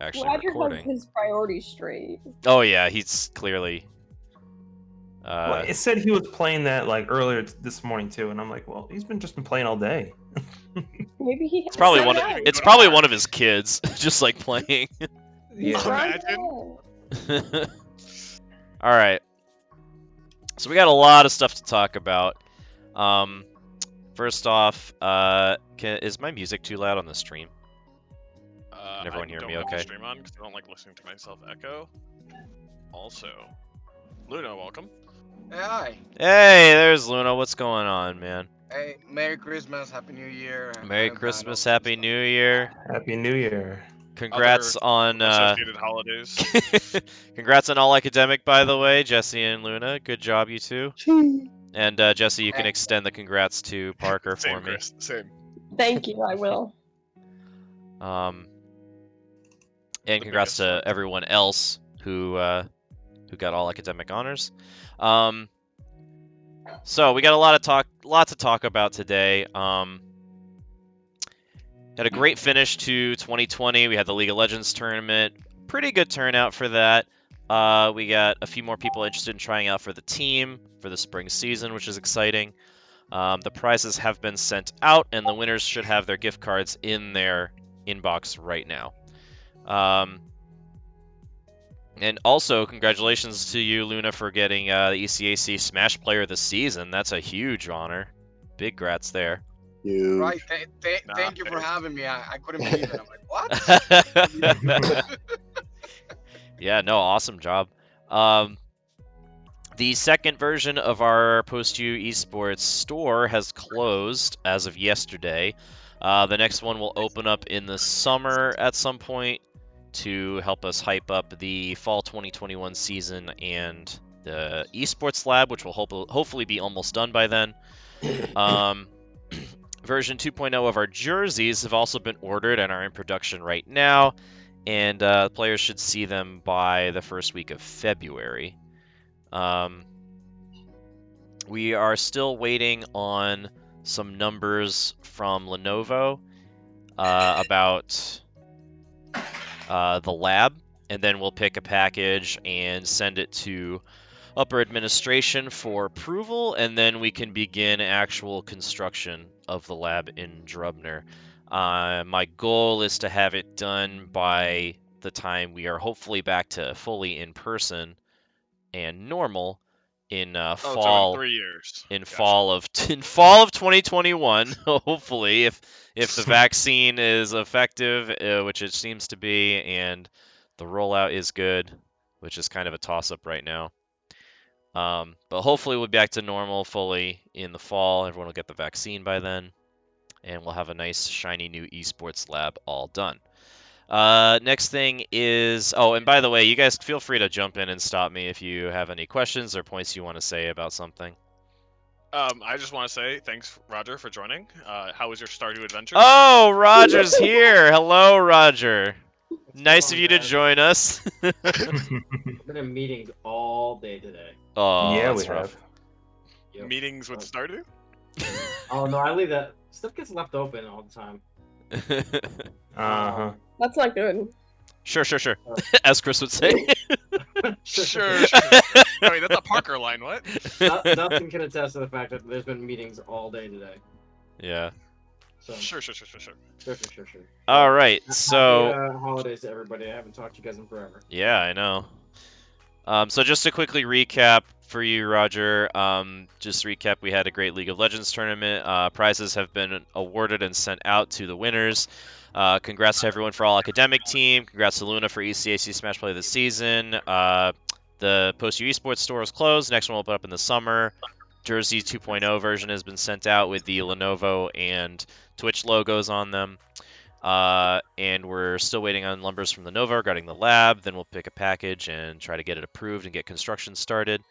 actually Roger recording. has his priorities straight. Oh yeah, he's clearly. Well, it said he was playing that like earlier this morning too, and I'm like, well, he's just been playing all day. Maybe he. It's probably Sit one. down. It's probably one of his kids, just like playing. He's trying Imagine. to- All right. So we got a lot of stuff to talk about. First off, is my music too loud on the stream? Can everyone hear me I don't okay? have the stream on because I don't like listening to myself echo. Also, Luna, welcome. Hey, hi. Hey, there's Luna. What's going on, man? Hey, Merry Christmas, Happy New Year. Merry Christmas, Happy New Year. Happy New Year. Congrats on Associated holidays. congrats on all academic, by the way, Jessie and Luna. Good job, you two. And Jessie, you can extend the congrats to Parker Same, for me. Chris. Same. Thank you, I will. And congrats to everyone else who got all academic honors. So we got a lot to talk about today. Had a great finish to 2020. We had the League of Legends tournament. Pretty good turnout for that. We got a few more people interested in trying out for the team for the spring season, which is exciting. The prizes have been sent out, and the winners should have their gift cards in their inbox right now. And also, congratulations to you, Luna, for getting the ECAC Smash Player of the Season. That's a huge honor. Big grats there. Huge. Right, thank you for having me. I couldn't believe it. I'm like, what? Yeah, no, awesome job. The second version of our Post U Esports store has closed as of yesterday. The next one will open up in the summer at some point to help us hype up the fall 2021 season and the esports lab, which will hopefully be almost done by then. Version 2.0 of our jerseys have also been ordered and are in production right now, and players should see them by the first week of February. We are still waiting on some numbers from Lenovo about the lab, and then we'll pick a package and send it to upper administration for approval, and then we can begin actual construction of the lab in Drubner. My goal is to have it done by the time we are hopefully back to fully in person and normal in fall. So in 3 years. In Gotcha. fall of 2021, hopefully, if the vaccine is effective, which it seems to be, and the rollout is good, which is kind of a toss-up right now. But hopefully we'll be back to normal fully in the fall. Everyone will get the vaccine by then, and we'll have a nice, shiny new esports lab all done. Next thing is... Oh, and by the way, you guys feel free to jump in and stop me if you have any questions or points you want to say about something. I just want to say thanks, Roger, for joining. How was your Stardew adventure? Oh, Roger's here! Hello, Roger. Nice of you to join us. I've been in meetings all day today. Oh, yeah, that's we rough. have. Yep. Meetings with Stardew? Oh no, I leave that stuff gets left open all the time. Uh-huh. That's not good. Sure. As Chris would say. Sure. I mean, that's a Parker line, what? Dustin can attest to the fact that there's been meetings all day today. Yeah. So, Sure. Sure. All right, Happy, so... holidays to everybody. I haven't talked to you guys in forever. Yeah, I know. So just to quickly recap for you, Roger, just to recap, we had a great League of Legends tournament. Prizes have been awarded and sent out to the winners. Congrats to everyone for all academic team. Congrats to Luna for ECAC Smash Play of the season. The Post U Esports store is closed. Next one will open up in the summer. Jersey 2.0 version has been sent out with the Lenovo and Twitch logos on them. And we're still waiting on numbers from Lenovo regarding the lab. Then we'll pick a package and try to get it approved and get construction started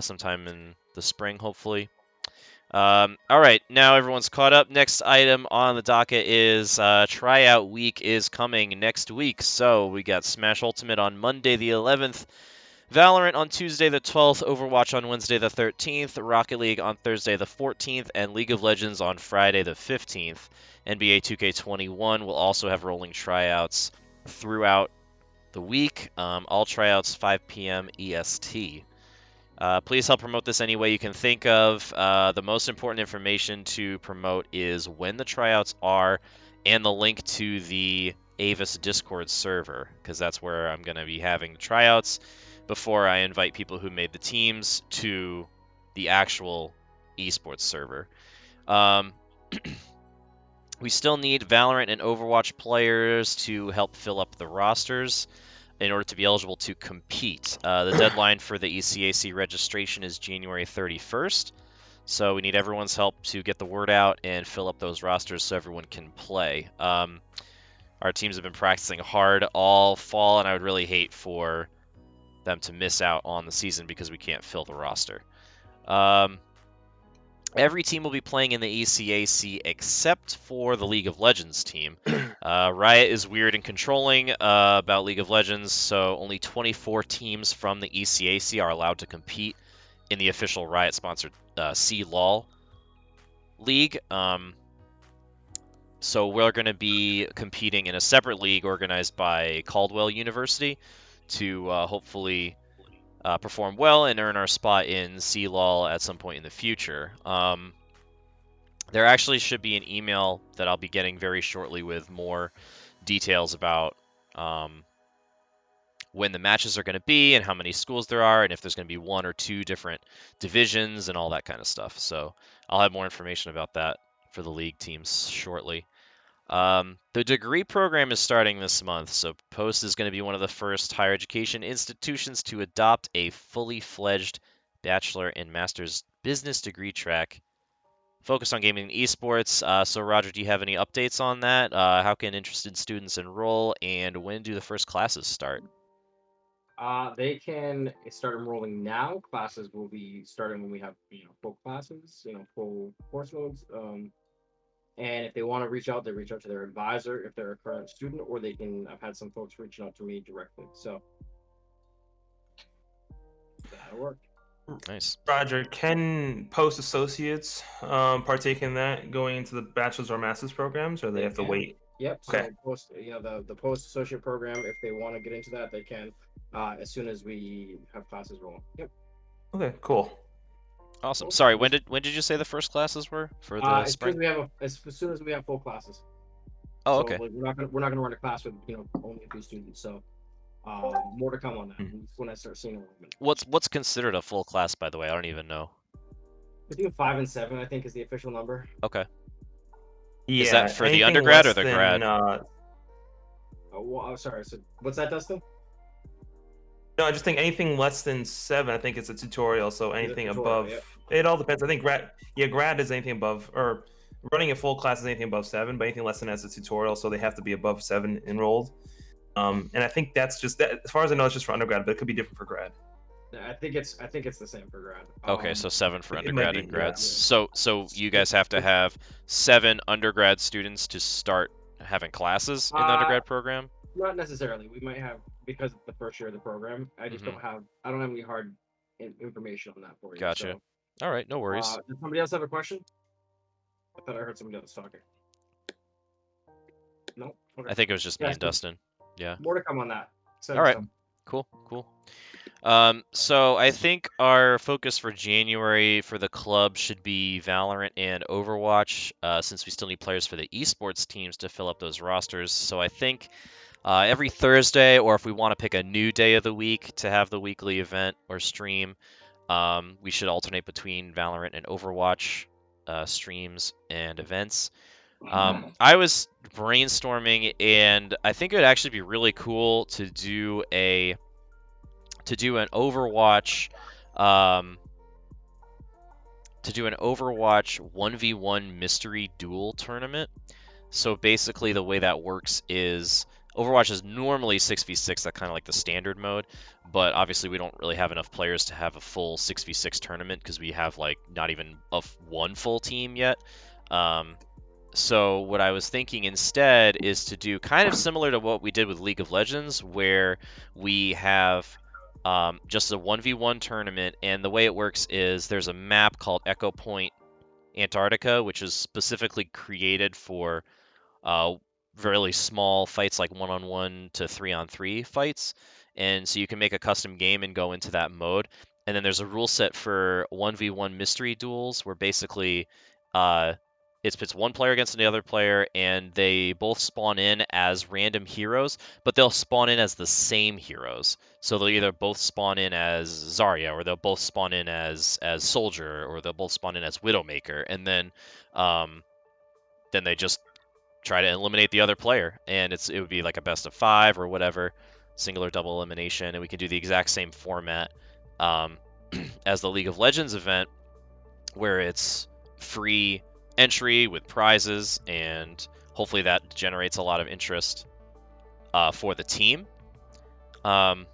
sometime in the spring, hopefully. All right, now everyone's caught up. Next item on the docket is Tryout Week is coming next week. So we got Smash Ultimate on Monday the 11th. Valorant on Tuesday the 12th, Overwatch on Wednesday the 13th, Rocket League on Thursday the 14th, and League of Legends on Friday the 15th. NBA 2K21 will also have rolling tryouts throughout the week. All tryouts 5 p.m. EST. Please help promote this any way you can think of. The most important information to promote is when the tryouts are and the link to the Avis Discord server, because that's where I'm going to be having the tryouts before I invite people who made the teams to the actual esports server. We still need Valorant and Overwatch players to help fill up the rosters in order to be eligible to compete. The deadline for the ECAC registration is January 31st, so we need everyone's help to get the word out and fill up those rosters so everyone can play. Our teams have been practicing hard all fall, and I would really hate for them to miss out on the season because we can't fill the roster. Every team will be playing in the ECAC except for the League of Legends team. Riot is weird and controlling about League of Legends, so only 24 teams from the ECAC are allowed to compete in the official Riot-sponsored C-LOL league. So we're going to be competing in a separate league organized by Caldwell University to hopefully perform well and earn our spot in C-LOL at some point in the future. There actually should be an email that I'll be getting very shortly with more details about when the matches are going to be and how many schools there are and if there's going to be 1 or 2 different divisions and all that kind of stuff. So I'll have more information about that for the league teams shortly. The degree program is starting this month, so Post is going to be one of the first higher education institutions to adopt a fully fledged bachelor and master's business degree track focused on gaming and esports. So Roger, do you have any updates on that? How can interested students enroll, and when do the first classes start? They can start enrolling now. Classes will be starting when we have full classes, full course loads. And if they want to reach out, they reach out to their advisor if they're a current student, or they can. I've had some folks reaching out to me directly, so that'll work. Nice. Roger, can post associates partake in that going into the bachelor's or master's programs, or they have to wait? Yep. Okay. So post, the post associate program, if they want to get into that, they can as soon as we have classes rolling. Yep. Okay, cool. Awesome. Sorry, when did you say the first classes were for the spring? As soon as we have full classes. Oh, So, okay. like, we're not gonna run a class with only a few students. So more to come on that when I start seeing enrollment. What's considered a full class, by the way? I don't even know. I think 5 and 7, I think, is the official number. Okay. Yeah, Is that for the anything undergrad or less the than, grad? Oh, well, I'm sorry. So what's that, Dustin? No, I just think anything less than 7, I think it's a tutorial. So anything tutorial, above, yep. It all depends. I think grad is anything above, or running a full class is anything above 7, but anything less than that is a tutorial. So they have to be above 7 enrolled. And I think that's just that. As far as I know, it's just for undergrad, but it could be different for grad. I think it's the same for grad. Okay, so 7 for it might undergrad be, and grads. yeah. So you guys have to have 7 undergrad students to start having classes in the undergrad program? Not necessarily. We might have, because it's the first year of the program. I just don't have any hard information on that for you. Gotcha. So, All right, no worries. does somebody else have a question? I thought I heard somebody else talking. No. Okay. I think it was just me and Dustin. Dustin. Yeah. More to come on that. All right. Cool. So I think our focus for January for the club should be Valorant and Overwatch, since we still need players for the esports teams to fill up those rosters. So I think every Thursday, or if we want to pick a new day of the week to have the weekly event or stream, we should alternate between Valorant and Overwatch streams and events. I was brainstorming, and I think it would actually be really cool to do an Overwatch 1v1 mystery duel tournament. So basically the way that works is Overwatch is normally 6v6, that's kind of like the standard mode, but obviously we don't really have enough players to have a full 6v6 tournament because we have like not even one full team yet. So what I was thinking instead is to do kind of similar to what we did with League of Legends, where we have just a 1v1 tournament, and the way it works is there's a map called Echo Point Antarctica, which is specifically created for really small fights, like 1-on-1 to 3-on-3 fights, and so you can make a custom game and go into that mode. And then there's a rule set for 1v1 mystery duels, where basically it pits one player against the other player, and they both spawn in as random heroes, but they'll spawn in as the same heroes. So they'll either both spawn in as Zarya, or they'll both spawn in as Soldier, or they'll both spawn in as Widowmaker, and then they just try to eliminate the other player, and it would be like a best of 5 or whatever, single or double elimination, and we can do the exact same format as the League of Legends event, where it's free entry with prizes, and hopefully that generates a lot of interest for the team, because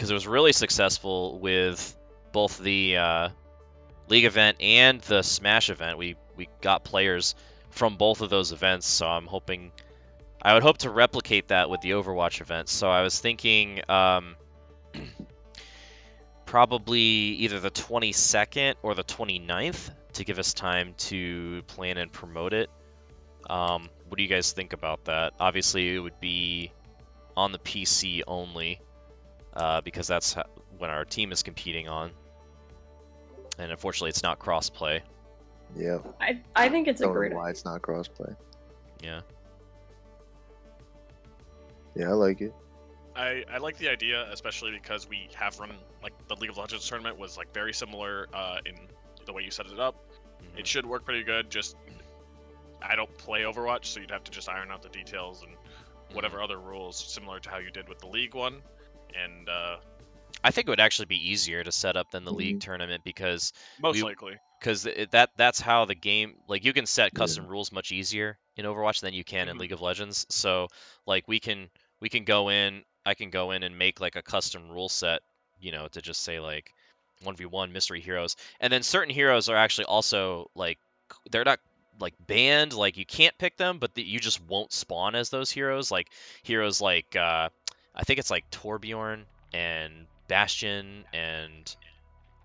it was really successful with both the League event and the Smash event. We got players from both of those events, so I would hope to replicate that with the Overwatch event. So I was thinking probably either the 22nd or the 29th to give us time to plan and promote it. What do you guys think about that? Obviously, it would be on the PC only, because that's when our team is competing on. And unfortunately, it's not cross-play. Yeah. I think it's a Don't great know why it's not crossplay. Yeah. Yeah, I like it. I like the idea, especially because we have run, like, the League of Legends tournament was, like, very similar in the way you set it up. Mhm. It should work pretty good. Just, I don't play Overwatch, so you'd have to just iron out the details and whatever other rules, similar to how you did with the League one. And I think it would actually be easier to set up than the Mhm. League tournament, because most likely. that's how the game, like, you can set custom rules much easier in Overwatch than you can in Mhm. League of Legends. So like I can go in and make like a custom rule set, to just say like 1v1 mystery heroes, and then certain heroes are actually also like, they're not like banned, like you can't pick them, but you just won't spawn as those heroes, like heroes like I think it's like Torbjorn and Bastion, and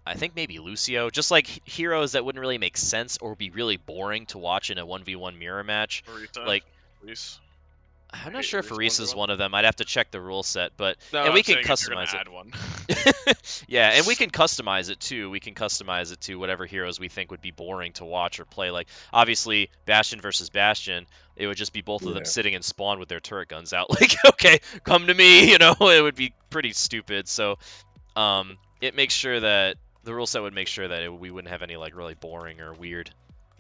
I think maybe Lucio, just like heroes that wouldn't really make sense or be really boring to watch in a 1v1 mirror match. Orisa, Like, Reese. I'm I not hate sure if Orisa Aris is 1v1. one of them. I'd have to check the rule set, but No, and we I'm can saying if you're gonna customize add one. it. Yeah, and we can customize it too. We can customize it to whatever heroes we think would be boring to watch or play. Like, obviously, Bastion versus Bastion, it would just be both of them Yeah. sitting in spawn with their turret guns out. Like, okay, come to me. It would be pretty stupid. So, it makes sure that the rule set would make sure that we wouldn't have any like really boring or weird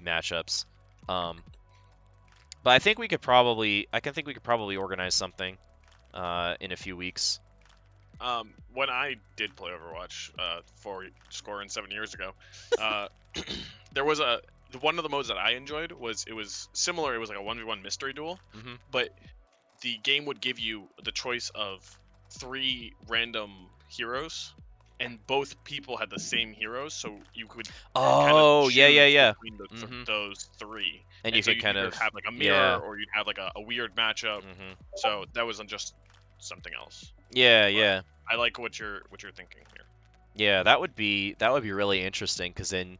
matchups. But I think we could probably organize something in a few weeks. When I did play Overwatch, 7 years ago, there was one of the modes that I enjoyed was, it was similar. It was like a 1v1 mystery duel, Mhm. but the game would give you the choice of 3 random heroes, and both people had the same heroes, so you could Oh, yeah, choose yeah. between Mhm. those 3. And you so could kind either of have like a mirror, yeah. or you'd have like a weird matchup. Mhm. So that wasn't just something else. Yeah, But yeah. I like what you're thinking here. Yeah, that would be really interesting, because then,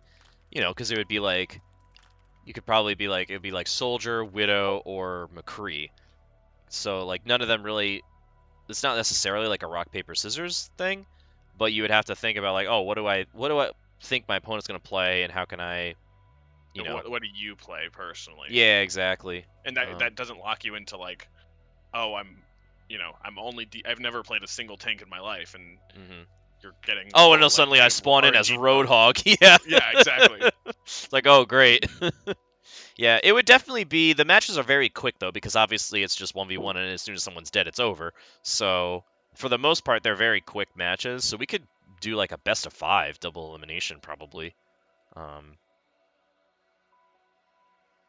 because it would be like, you could probably be like, it would be like Soldier, Widow, or McCree. So like none of them really, it's not necessarily like a rock paper scissors thing, but you would have to think about like, oh, what do I think my opponent's gonna play, and how can I, What do you play personally? yeah, exactly. And that doesn't lock you into like, oh, I've never played a single tank in my life, and Mhm. you're getting. Oh, whoa, and then like, suddenly I spawn in as RNG mode. Roadhog. Yeah. Yeah, exactly. It's like, oh, great. Yeah, it would definitely be. The matches are very quick though, because obviously it's just 1v1, and as soon as someone's dead, it's over. So for the most part, they're very quick matches. So we could do like a best of 5 double elimination probably.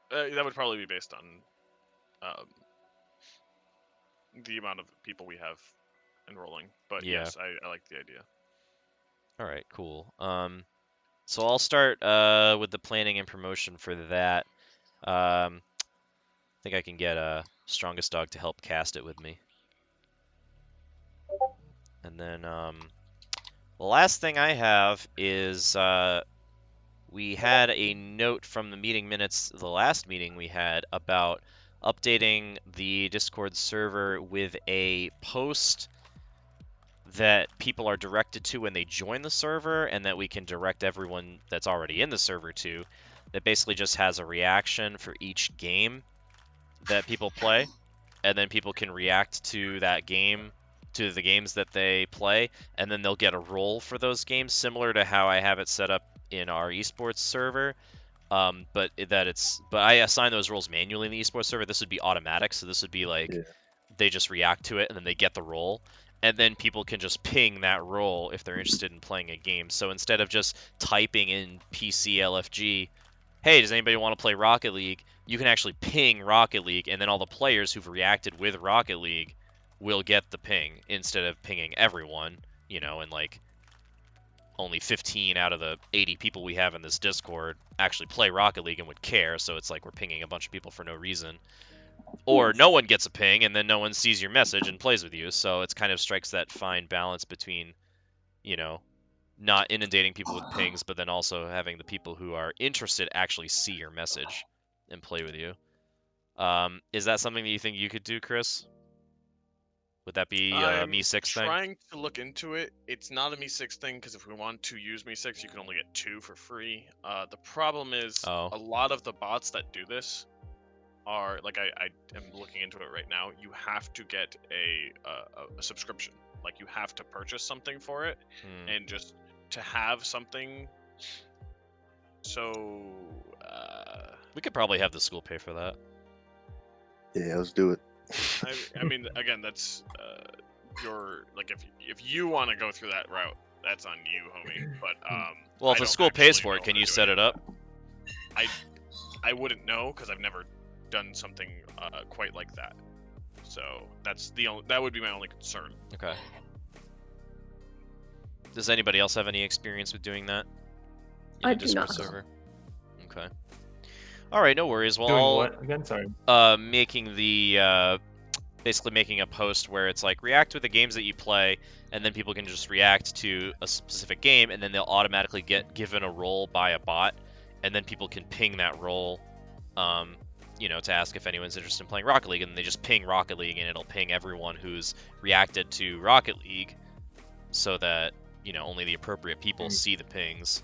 That would probably be based on the amount of people we have enrolling. But Yeah. yes, I like the idea. All right, cool. So I'll start with the planning and promotion for that. I think I can get a Strongest Dog to help cast it with me. And then the last thing I have is we had a note from the meeting minutes, the last meeting we had, about updating the Discord server with a post that people are directed to when they join the server, and that we can direct everyone that's already in the server to, that basically just has a reaction for each game that people play, and then people can react to that game, to the games that they play, and then they'll get a role for those games, similar to how I have it set up in our esports server. But I assign those roles manually in the esports server. This would be automatic, so this would be like Yeah. they just react to it and then they get the role, and then people can just ping that role if they're interested in playing a game. So instead of just typing in PC LFG, hey, does anybody want to play Rocket League? You can actually ping Rocket League, and then all the players who've reacted with Rocket League will get the ping instead of pinging everyone, and like only 15 out of the 80 people we have in this Discord actually play Rocket League and would care, so it's like we're pinging a bunch of people for no reason. Or no one gets a ping, and then no one sees your message and plays with you, so it kind of strikes that fine balance between, not inundating people with pings, but then also having the people who are interested actually see your message and play with you. Is that something that you think you could do, Chris? Would that be a I'm Me6 thing? trying to look into it. It's not a Me6 thing, because if we want to use Me6, you can only get 2 for free. The problem is Oh. a lot of the bots that do this are, like, I am looking into it right now. You have to get a subscription. Like, you have to purchase something for it, and just to have something. So We could probably have the school pay for that. Yeah, let's do it. I mean, again, that's your, like, if you want to go through that route, that's on you, homie. But Well, if I the don't school pays actually for know it, can how to you do set it up? I wouldn't know, because I've never done something quite like that. So that would be my only concern. Okay. Does anybody else have any experience with doing that? In I a do Discord not. server? Okay. All right, no worries. Well, Doing I'll what again? Sorry. making the basically making a post where it's like react with the games that you play, and then people can just react to a specific game, and then they'll automatically get given a role by a bot, and then people can ping that role, to ask if anyone's interested in playing Rocket League, and they just ping Rocket League, and it'll ping everyone who's reacted to Rocket League, so that only the appropriate people see the pings.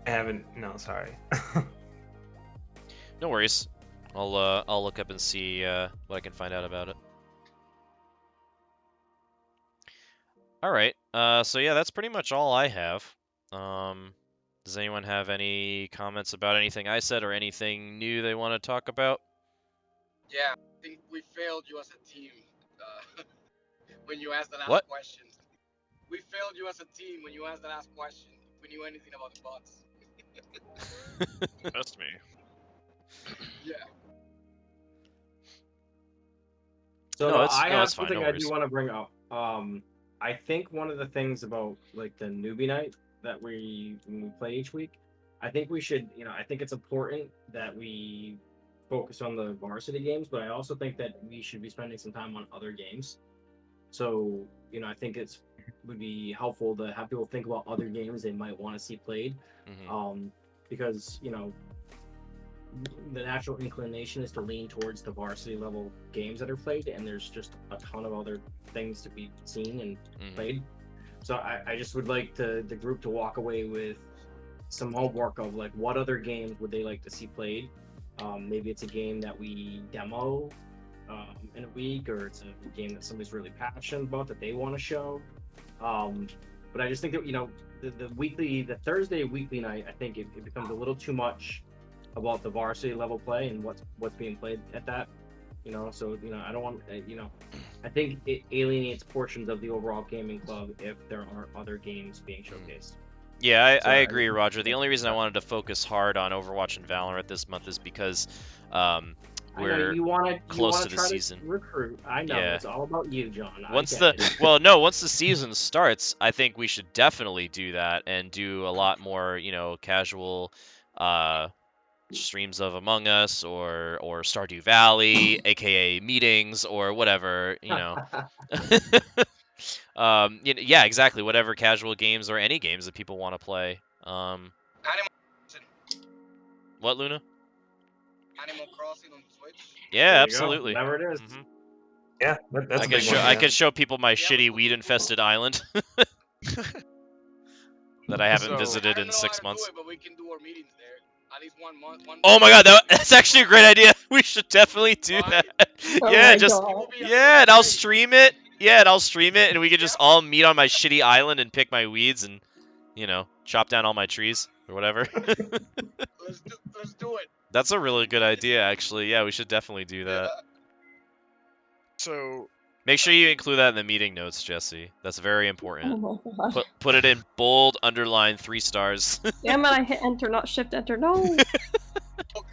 I haven't. No, sorry. No worries. I'll look up and see what I can find out about it. All right. So yeah, that's pretty much all I have. Does anyone have any comments about anything I said or anything new they want to talk about? Yeah, I think we failed you as a team when you asked the last What? question. We failed you as a team when you asked the last question. If we knew anything about the bots. Trust me. Yeah. So No, it's- I no, have it's fine, something no I worries. do want to bring up. I think one of the things about like the newbie night that when we play each week, I think we should, I think it's important that we focus on the varsity games, but I also think that we should be spending some time on other games. So, I think would be helpful to have people think about other games they might want to see played. Because, the natural inclination is to lean towards the varsity level games that are played, and there's just a ton of other things to be seen and played. So I just would like the group to walk away with some homework of like what other games would they like to see played. Maybe it's a game that we demo in a week, or it's a game that somebody's really passionate about that they want to show. But I just think that the Thursday weekly night, I think it becomes a little too much about the varsity level play and what's being played at that. So I don't want I think it alienates portions of the overall gaming club if there aren't other games being showcased. Yeah, So I agree, Roger. The only reason I wanted to focus hard on Overwatch and Valorant this month is because we're close to the season. Recruit. I know Yeah. it's all about you, John. Once the season starts, I think we should definitely do that and do a lot more, casual streams of Among Us or Stardew Valley, aka meetings or whatever, yeah, exactly, whatever casual games or any games that people want to play. Animal What, Luna? Animal Crossing on Switch. Yeah, There you go. absolutely. Whatever it is. Mhm. Yeah, that's I a could big show one. I yeah. could show people my Yeah, shitty but- weed-infested island that I haven't So- visited I in don't know 6 how to months. do it, but we can do our meetings there. At least one month. Oh my god, that's actually a great idea. We should definitely do Right? that. Oh Yeah, my just God. yeah, and I'll stream it. Yeah, and I'll stream it, and we could just all meet on my shitty island and pick my weeds and, you know, chop down all my trees or whatever. Let's do it. That's a really good idea, actually. Yeah, we should definitely do that. So Make sure you include that in the meeting notes, Jesse. That's very Oh important. my God. Put it in bold, underline, 3 stars. Damn it, I hit enter, not shift enter. No.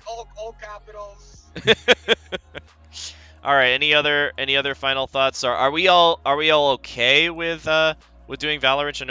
All capitals. All right. Any other final thoughts? Are we all okay with doing Valorant and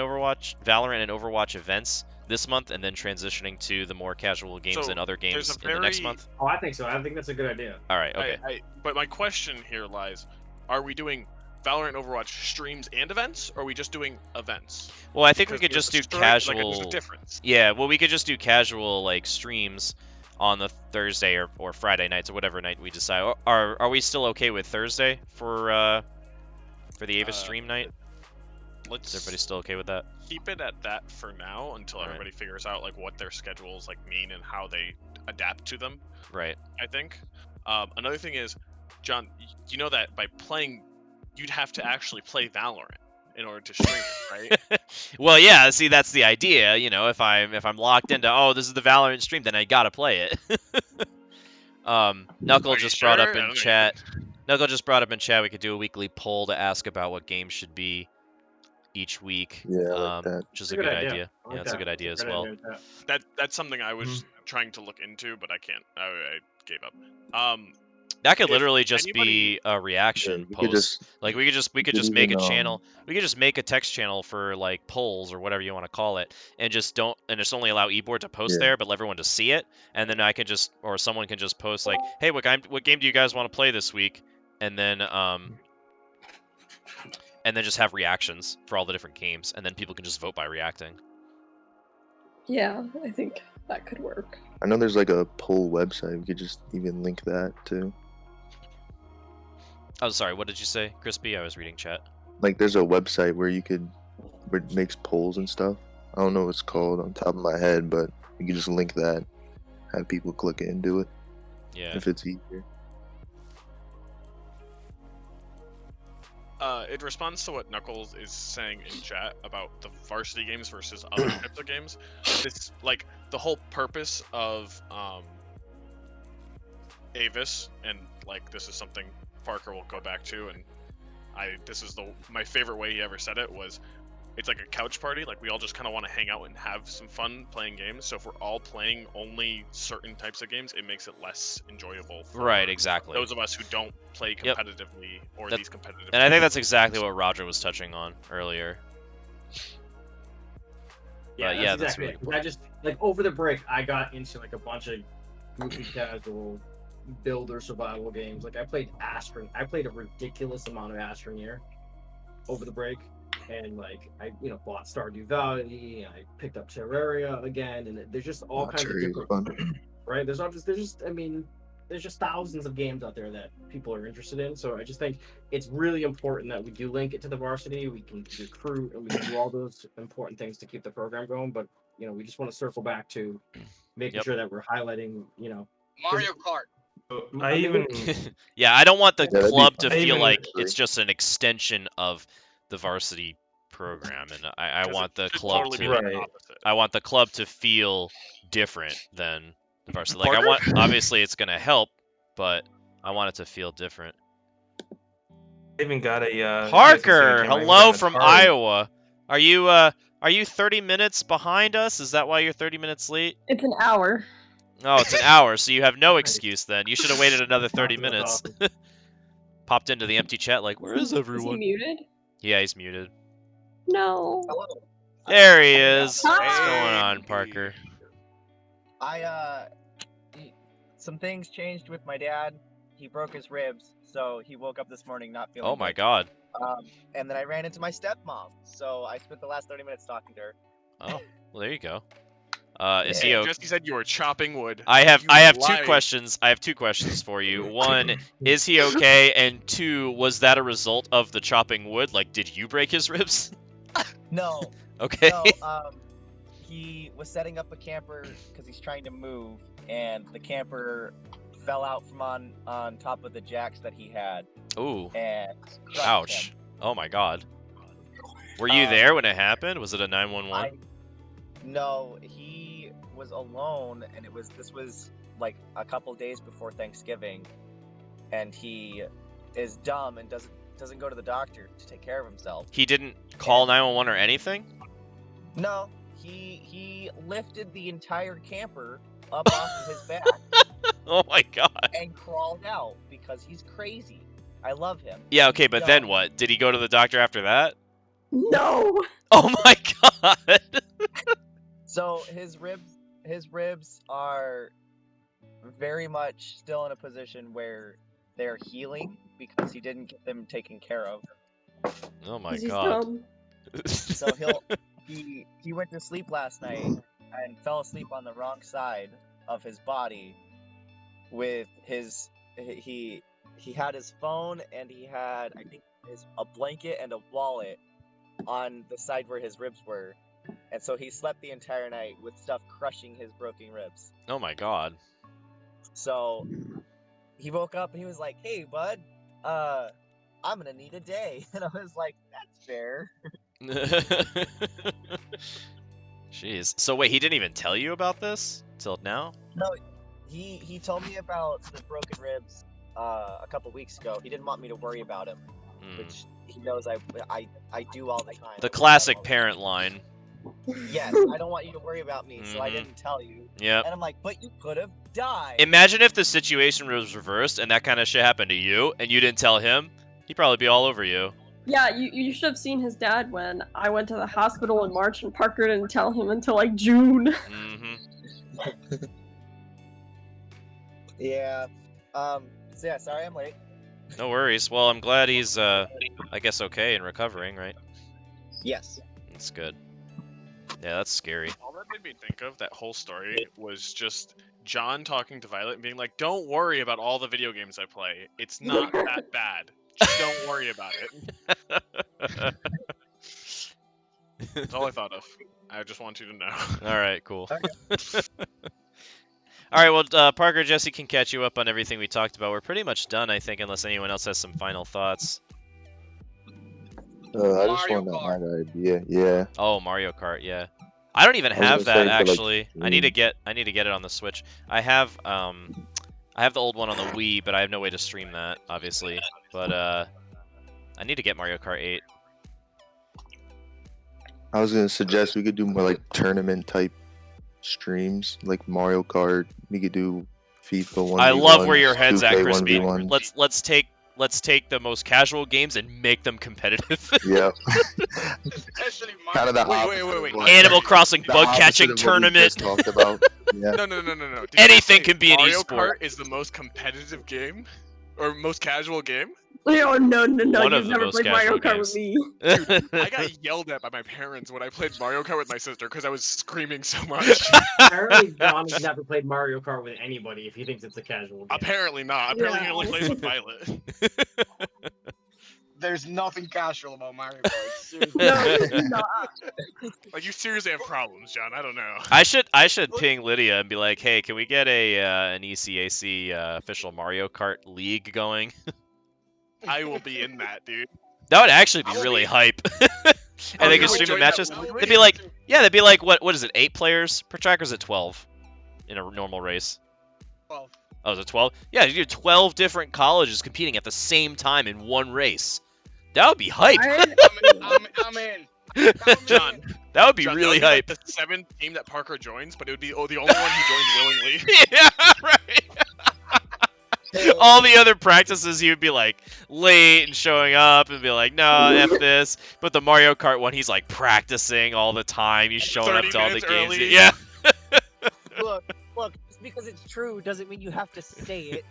Overwatch events this month, and then transitioning to the more casual games So, and other there's games a in the next very- month? Oh, I think so. I think that's a good idea. All right. Okay. But my question here lies: are we doing Valorant and Overwatch streams and events, or are we just doing events? Well, I think we Because could there's just a do story- casual. Like, there's a difference. Yeah. Well, we could just do casual like streams on the Thursday or Friday nights or whatever night we decide. Are we still okay with Thursday for the Avis stream night? Let's Is everybody still okay with that? keep it at that for now until Alright. everybody figures out like what their schedules like mean and how they adapt to them. Right. I think. Another thing is, John, you know that by playing, you'd have to actually play Valorant in order to stream it, right? Well, yeah. See, that's the idea. You know, if I'm locked into this is the Valorant stream, then I gotta play it. Knuckle Are you just brought sure? up I in don't chat. Knuckle just brought up in chat. We could do a weekly poll to ask about what games should be each week. Yeah, I like that. Which is a good idea. I like Yeah, it's a that. good idea It's as a well. great idea. That's something I was trying to look into, but I can't. I gave up. That could If literally just anybody- be a reaction we post. could just Like we could just could make a even, channel. We could just make a text channel for like polls or whatever you want to call it, and just only allow eBoard to post Yeah. there, but let everyone to see it. And then I can just, or someone can just post like, hey, what game do you guys want to play this week? And then just have reactions for all the different games, and then people can just vote by reacting. Yeah, I think that could work. I know there's like a poll website. We could just even link that too. Oh, sorry, what did you say, Crispy? I was reading chat. Like there's a website where it makes polls and stuff. I don't know what it's called on top of my head, but you can just link that, have people click it and do it Yeah. if it's easier. It responds to what Knuckles is saying in chat about the varsity games versus other types of games. It's like the whole purpose of Avis, and like this is something Parker will go back to, and this is my favorite way he ever said it was, it's like a couch party. Like we all just kind of want to hang out and have some fun playing games. So if we're all playing only certain types of games, it makes it less enjoyable. For Right, exactly. those of us who don't play Yep. competitively or That- these competitive. And I think games. that's exactly what Roger was touching on earlier. Yeah, yeah, that's exactly really it. I just like over the break, I got into like a bunch of goofy casual builder survival games. Like I played Astron. I played a ridiculous amount of Astroneer over the break, and like I bought Stardew Valley, and I picked up Terraria again, and there's just all kinds of Terraria's different. fun. Right? There's just thousands of games out there that people are interested in. So I just think it's really important that we do link it to the varsity. We can recruit and we can do all those important things to keep the program going. But we just want to circle back to making Yep. sure that we're highlighting. Mario Kart. I even Yeah, I don't want the Yeah, that'd be club to fun. I feel even like agree. it's just an extension of the varsity program, and I 'Cause want it the should club totally to be like Right. the opposite. I want the club to feel different than the varsity. Like Parker? obviously it's gonna help, but I want it to feel different. even got a Parker, came out, even hello got from Atari. Iowa. Are you 30 minutes behind us? Is that why you're 30 minutes late? It's an hour. Oh, it's an hour, so you have no Nice. excuse then. You should have waited another 30 That's minutes. awesome. Popped into the empty chat like, where is Is he everyone? muted? Yeah, he's muted. No. Hello. There he is. Hi. What's going Hey. on, Parker? Some things changed with my dad. He broke his ribs, so he woke up this morning not feeling Oh my good. god. And then I ran into my stepmom, so I spent the last 30 minutes talking to her. Oh, well there you go. Is he okay? Jesse said you were chopping wood. I have two lied. questions. I have two questions for you. One, is he okay? And two, was that a result of the chopping wood? Like, did you break his ribs? No. Okay. No. He was setting up a camper because he's trying to move, and the camper fell out from on top of the jacks that he had. Ooh. And crushed Ouch. him. Oh my God. Were you there when it happened? Was it a 911? No, he was alone, and this was like a couple days before Thanksgiving, and he is dumb and doesn't go to the doctor to take care of himself. He didn't call 911 or anything? No, he lifted the entire camper up off of his back Oh my God. and crawled out because he's crazy. I love him. Yeah, okay, but No. then what? Did he go to the doctor after that? No. Oh my God. So his ribs are very much still in a position where they're healing because he didn't get them taken care of. Oh my 'Cause he's God. dumb. So he went to sleep last night and fell asleep on the wrong side of his body with he had his phone and he had, I think, a blanket and a wallet on the side where his ribs were. And so he slept the entire night with stuff crushing his broken ribs. Oh my God. So he woke up and he was like, "Hey, bud, I'm gonna need a day." And I was like, "That's fair." Jeez. So wait, he didn't even tell you about this till now? No, he told me about the broken ribs a couple weeks ago. He didn't want me to worry about him, which he knows I do all the time. The classic parent line. Yes, I don't want you to worry about me, so I didn't tell you. Yep. And I'm like, but you could have died. Imagine if the situation was reversed and that kind of shit happened to you and you didn't tell him. He'd probably be all over you. Yeah, you should have seen his dad when I went to the hospital in March and Parker didn't tell him until like June. Yeah. So yeah, sorry I'm late. No worries. Well, I'm glad he's, I guess, okay and recovering, right? Yes. That's good. Yeah, that's scary. All that made me think of that whole story was just John talking to Violet and being like, "Don't worry about all the video games I play. It's not that bad. Just don't worry about it." That's all I thought of. I just want you to know. All right, cool. All right, well, Parker, Jessie can catch you up on everything we talked about. We're pretty much done, I think, unless anyone else has some final thoughts. I just want to add an idea. Yeah. Oh, Mario Kart, yeah. I don't even have that actually. I need to get it on the Switch. I have the old one on the Wii, but I have no way to stream that, obviously. But I need to get Mario Kart 8. I was gonna suggest we could do more like tournament type streams, like Mario Kart. We could do FIFA 1v1. I love where your head's at, 2K Crispy. 1v1. Let's take the most casual games and make them competitive. Yeah. Especially Kind of the Wait. Animal Crossing the bug opposite catching of what we tournament. just talked about. Yeah. No. Did you Anything say can be an Mario esport. Kart is the most competitive game, or most casual game. Oh, no, One of you've the never most played Mario casual Kart with me. Dude, I got yelled at by my parents when I played Mario Kart with my sister because I was screaming so much. Apparently, John has never played Mario Kart with anybody if he thinks it's a casual game. Apparently not. Apparently he Yeah. only plays with Violet. There's nothing casual about Mario Kart. Seriously. No, it's not. Like, you seriously have problems, John. I don't know. I should ping Lydia and be like, hey, can we get an ECAC official Mario Kart league going? I will be in that, dude. That would actually be I will really be- hype. Oh, And they you could would stream the join that matches. league? They'd be like, yeah, they'd be like, what is it, 8 players per track, or is it 12 in a normal race? 12. Oh, is it 12? Yeah, you do 12 different colleges competing at the same time in one race. That would be hype. I'm in. John, That would be John, really that would hype. be like the 7th team that Parker joins, but it would be the only one who joined willingly. Yeah, right. All the other practices, he would be like late and showing up and be like, no, F this. But the Mario Kart one, he's like practicing all the time. He's showing up 30 to all the minutes games. early. Yeah. Look, just because it's true doesn't mean you have to say it.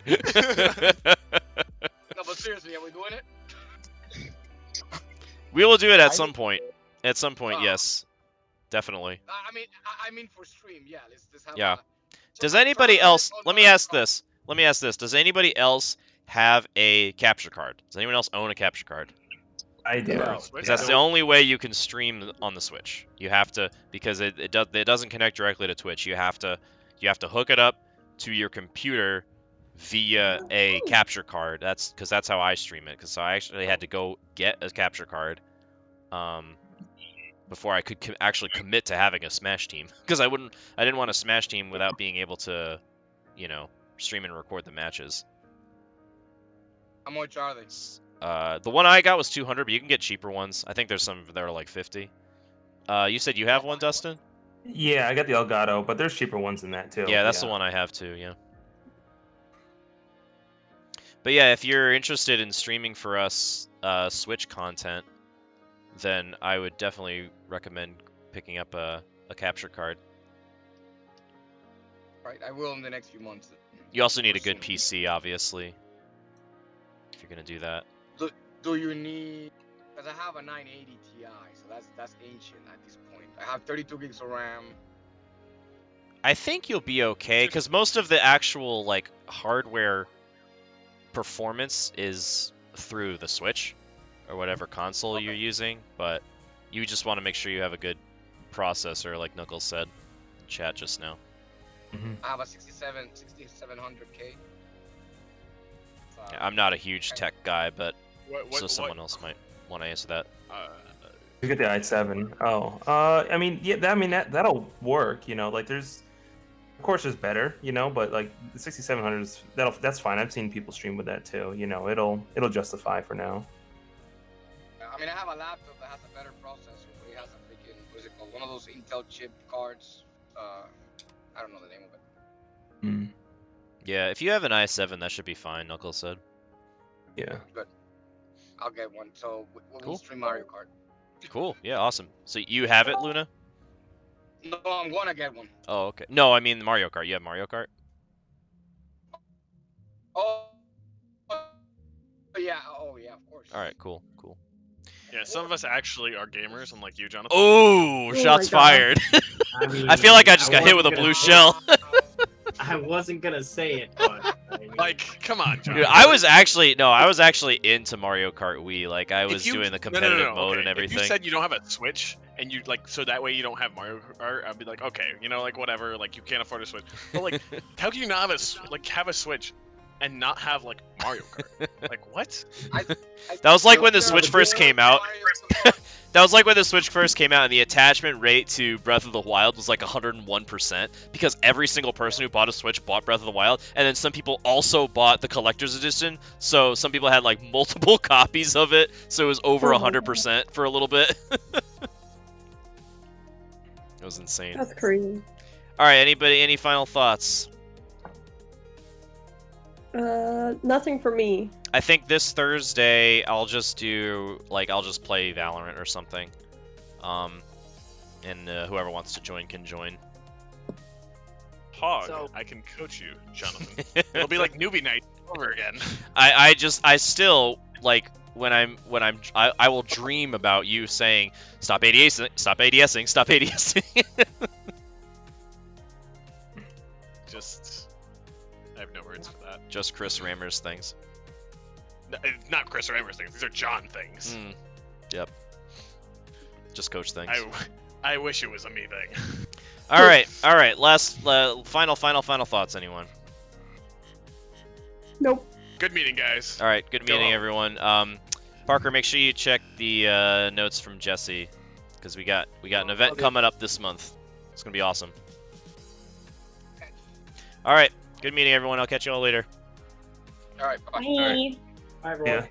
No, but seriously, are we doing it? We will do it at I some think- point. At some point, Oh. yes. definitely. I mean for stream, yeah. Let's have. Yeah. A, Does try anybody to else? on Let me my ask account. this. Let me ask this. Does anybody else have a capture card? Does anyone else own a capture card? I do. No. Switch? Because that's the Nope. only way you can stream on the Switch. You have to, because it doesn't connect directly to Twitch. You have to hook it up to your computer via a capture card. That's because that's how I stream it. Because so I actually had to go get a capture card, before I could actually commit to having a Smash team. Because I didn't want a Smash team without being able to, you know, stream and record the matches. How much are they? The one I got was 200, but you can get cheaper ones. I think there's some that are like 50. You said you have one, Dustin? Yeah, I got the Elgato, but there's cheaper ones than that too. Yeah, that's the one I have too, yeah. But yeah, if you're interested in streaming for us Switch content, then I would definitely recommend picking up a capture card. Right, I will in the next few months. You also need a Or good soon. PC, obviously, if you're going to do that. Do you need? Because I have a 980 Ti, so that's ancient at this point. I have 32 gigs of RAM. I think you'll be okay, because most of the actual like hardware performance is through the Switch or whatever console you're using, but you just want to make sure you have a good processor, like Knuckles said in chat just now. I have a 6700K. Yeah, I'm not a huge tech guy, but What, so someone else might want to answer that. You get the i7. Oh, I mean, yeah, that'll work. You know, like there's, of course, there's better. You know, but like the 6700 is that's fine. I've seen people stream with that too. You know, it'll justify for now. I mean, I have a laptop that has a better processor, but it has a freaking, what's it called? One of those Intel chip cards. I don't know the name of it. Mm, Yeah, if you have an i7, that should be fine, Knuckles said. yeah. I'll get one. So we'll Cool. stream Mario Kart. Cool, yeah, awesome. So you have it, Luna? No, I'm gonna get one. Oh, okay. No, I mean Mario Kart. You have Mario Kart? Oh, yeah. Oh, yeah. Of course. All right, cool. Yeah, some of us actually are gamers, unlike you, Jonathan. Oh, Oh shots my God. fired. I mean, I feel like I just got hit with a wasn't blue gonna- shell. I wasn't gonna say it, but I mean, Like, come on, Jonathan. Dude, I was actually into Mario Kart Wii. Like I If was you- doing the no, competitive mode okay. and everything. If you said you don't have a Switch and you like, so that way you don't have Mario Kart, I'd be like, okay, you know, like whatever, like you can't afford a Switch. But like, how can you not have a Switch and not have like Mario Kart? Like what? That was like when the No, Switch the first video- came out. That was like when the Switch first came out, and the attachment rate to Breath of the Wild was like 101%, because every single person who bought a Switch bought Breath of the Wild, and then some people also bought the collector's edition, so some people had like multiple copies of it, so it was over 100% for a little bit. It was insane. That's crazy. Alright, any final thoughts? Nothing for me. I think this Thursday I'll just play Valorant or something. And whoever wants to join can join. Hog, So- I can coach you, Jonathan. It'll be like newbie night over again. I still like when I will dream about you saying stop ADSing, stop ADSing, stop ADSing. Just, I have no words for that. Just Chris Ramirez things. Not Chris Ramirez things. These are John things. Yep. Just coach things. I wish it was a me thing. All right. Last final thoughts. Anyone? Nope. Good meeting, guys. All right. Good Go meeting, home. everyone. Parker, make sure you check the notes from Jessie, because we got an event Okay. coming up this month. It's gonna be awesome. All right. Good meeting, everyone. I'll catch you all later. All right. Bye. Bye. Hi, everyone. Yeah.